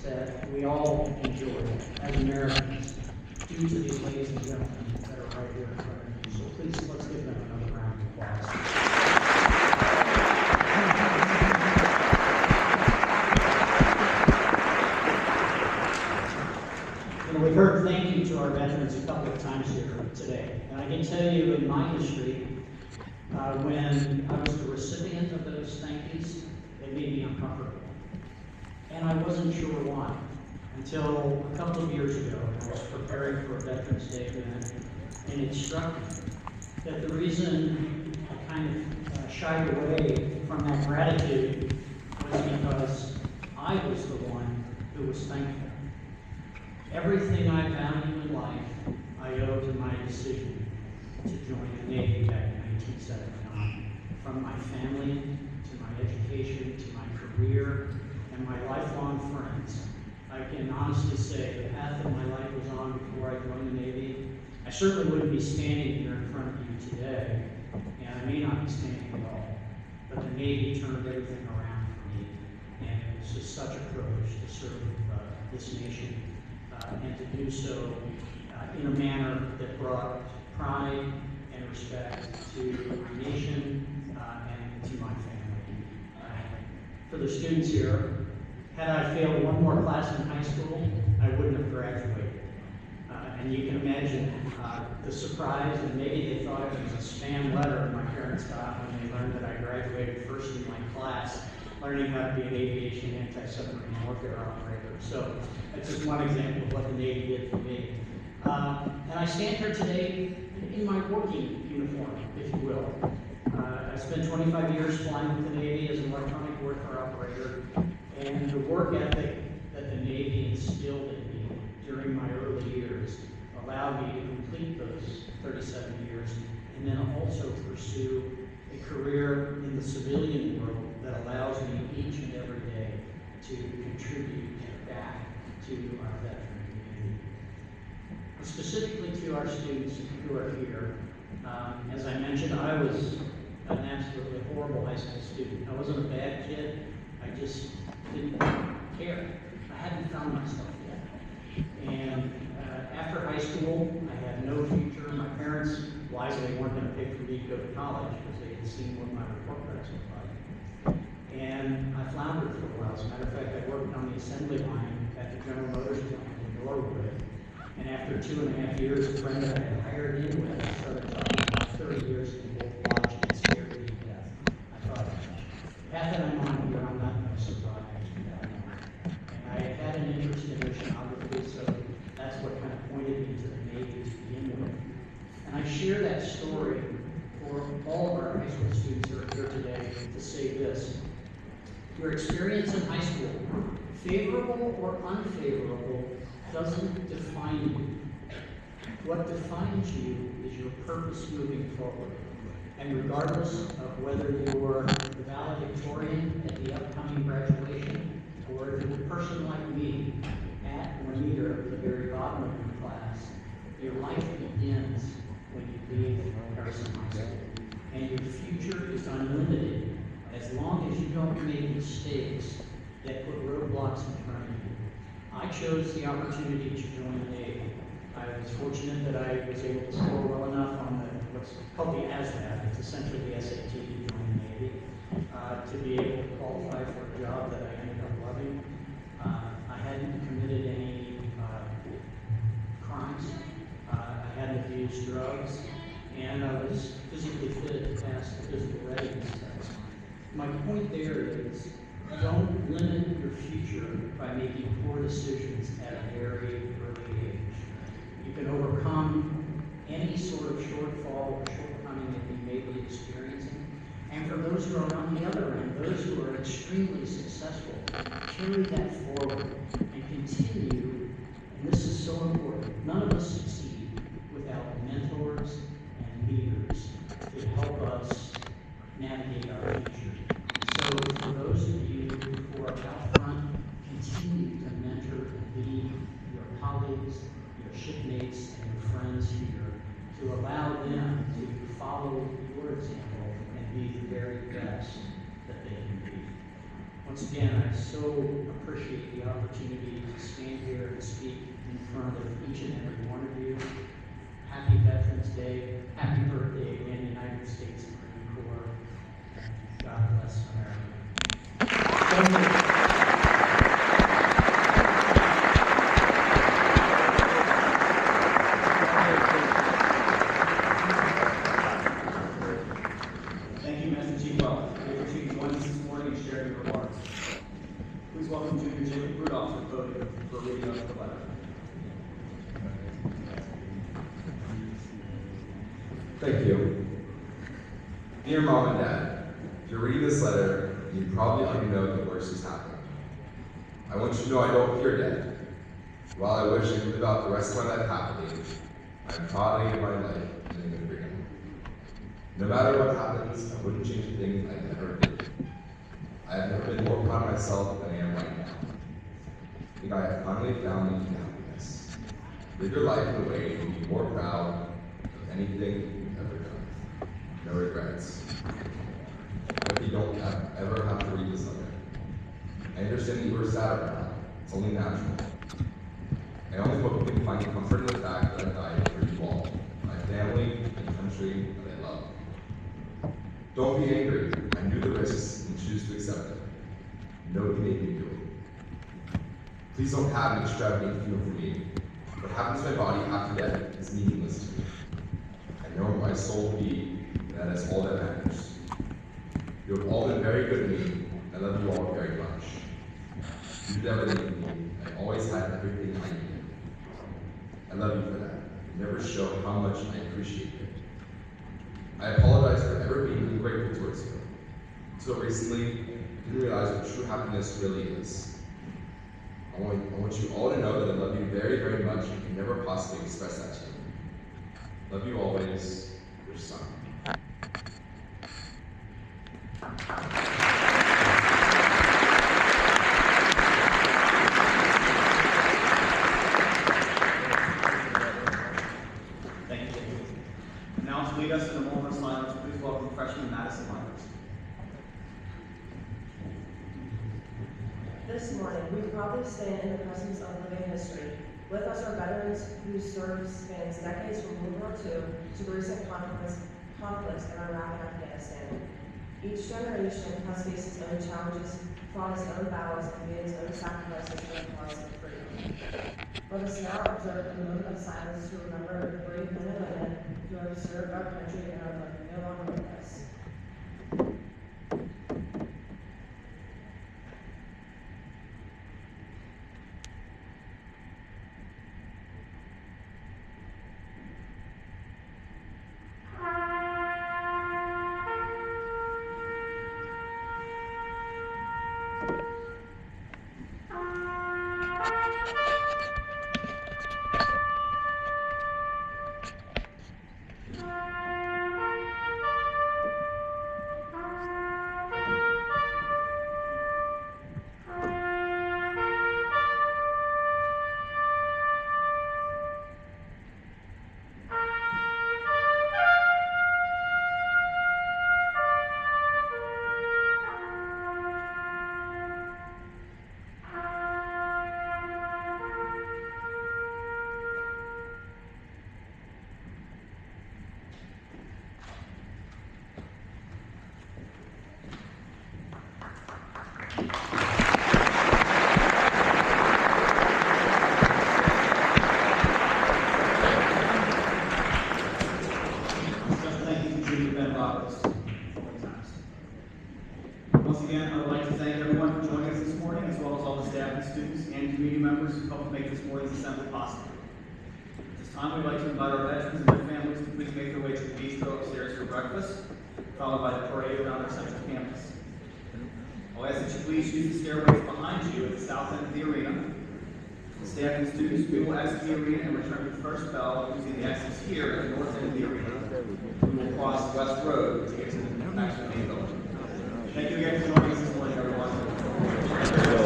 that we all enjoy as Americans due to these ladies and gentlemen that are right here in front of you. So please, let's give them another round of applause. We've heard thank you to our veterans a couple of times here today. And I can tell you in my history, when I was the recipient of those thank yous, it made me uncomfortable. And I wasn't sure why until a couple of years ago. I was preparing for a Veterans Day event, and it struck me that the reason I kind of shied away from that gratitude was because I was the one who was thankful. Everything I value in life, I owe to my decision to join the Navy back in 1979. From my family, to my education, to my career, and my lifelong friends, I can honestly say the path that my life was on before I joined the Navy, I certainly wouldn't be standing here in front of you today, and I may not be standing at all, but the Navy turned everything around for me, and it was just such a privilege to serve this nation. And to do so in a manner that brought pride and respect to my nation and to my family. For the students here, had I failed one more class in high school, I wouldn't have graduated. And you can imagine the surprise, and maybe they thought it was a spam letter my parents got when they learned that I graduated first in my class, learning how to be an aviation anti-submarine warfare operator. So that's just one example of what the Navy did for me. And I stand here today in my working uniform, if you will. I spent 25 years flying with the Navy as an electronic warfare operator, and the work ethic that the Navy instilled in me during my early years allowed me to complete those 37 years and then also pursue a career in the civilian world that allows me each and every day to contribute back to our veteran community. Specifically to our students who are here, as I mentioned, I was an absolutely horrible high school student. I wasn't a bad kid, I just didn't care. I hadn't found myself yet. And after high school, I had no future. My parents wisely weren't going to pay for me to go to college because they had seen what my report cards looked like. And I floundered for a while. As a matter of fact, I worked on the assembly line at the General Motors plant in Norwood. And after 2.5 years, a friend that I had hired in with started talking about 30 years in both watched and scared me to death. I thought, the path that I'm on here, I'm not going to survive. And I had an interest in oceanography, so that's what kind of pointed me to the Navy to begin with. And I share that story for all of our high school students who are here today to say this. Your experience in high school, favorable or unfavorable, doesn't define you. What defines you is your purpose moving forward. And regardless of whether you're the valedictorian at the upcoming graduation, or if you're a person like me, at or near the very bottom of your class, your life begins when you leave Harrison High School. And your future is unlimited as long as you don't make mistakes that put roadblocks in front of you. I chose the opportunity to join the Navy. I was fortunate that I was able to score well enough on what's called the ASVAB, it's essentially the SAT to join the Navy, to be able to qualify for a job that I ended up loving. I hadn't committed any crimes. I hadn't abused drugs, and I was physically fit to pass the physical readiness test. My point there is, don't limit your future by making poor decisions at a very early age. You can overcome any sort of shortfall or shortcoming that you may be experiencing. And for those who are on the other end, those who are extremely successful, carry that forward and continue. And this is so important. None of us succeed without mentors and leaders to help us navigate our future. So for those of you who are out front, continue to mentor and lead your colleagues, your shipmates, and your friends here to allow them to follow your example and be the very best that they can be. Once again, I so appreciate the opportunity each and every one of you. Happy Veterans Day. Happy birthday again, United States Marine Corps. God bless America. Thank you, Master Chief Wells. We appreciate you joining us this morning and sharing your remarks. Please welcome Junior Jacob Rudolph to the podium for reading of the letter. Thank you. Dear Mom and Dad, if you're reading this letter, you probably already know the worst has happened. I want you to know I don't fear death. While I wish I could live out the rest of my life happily, I'm proud to live my life living in freedom. No matter what happens, I wouldn't change a thing I never did. I have never been more proud of myself than I am right now. I think I have finally found the key to happiness. Live your life in a way to be more proud of anything you've ever done. No regrets. I hope you don't ever have to read this letter. I understand that you are sad right now. It's only natural. I only hope you can find comfort in the fact that I died for you all, my family, and the country that I love. Don't be angry. I knew the risks and choose to accept them. Nobody made me do it. Please don't have an extravagant funeral for me. What happens to my body after death is meaningless to me. I know where my soul will be, and that is all that matters. You have all been very good to me. I love you all very much. You did everything for me. I always had everything I needed. I love you for that. You never show how much I appreciate it. I apologize for ever being ungrateful towards you. Until recently, I didn't realize what true happiness really is. I want you all to know that I love you very, very much and can never possibly express that to you. Love you always, your son. Thank you. Now to lead us in a moment of silence, please welcome freshman Madison Myers. This morning, we proudly stand in the presence of living history. With us are veterans whose service spans decades from World War II to the recent conflicts in Iraq and Afghanistan. Each generation has faced its own challenges, fought its own battles, and made its own sacrifices for the cause of freedom. Let us now observe a moment of silence to remember the brave men and women who have served our country and are no longer with us. Once again, I would like to thank everyone for joining us this morning, as well as all the staff and students and community members who helped make this morning's assembly possible. At this time, we'd like to invite our veterans and their families to please make their way to the bistro upstairs for breakfast, followed by the parade around our central campus. I'll ask that you please use the stairways behind you at the south end of the arena. The staff and students, we will exit the arena and return to the first bell using the exits here at the north end of the arena. We will cross West Road to get to the actual main building. Thank you again for joining us this morning, everyone.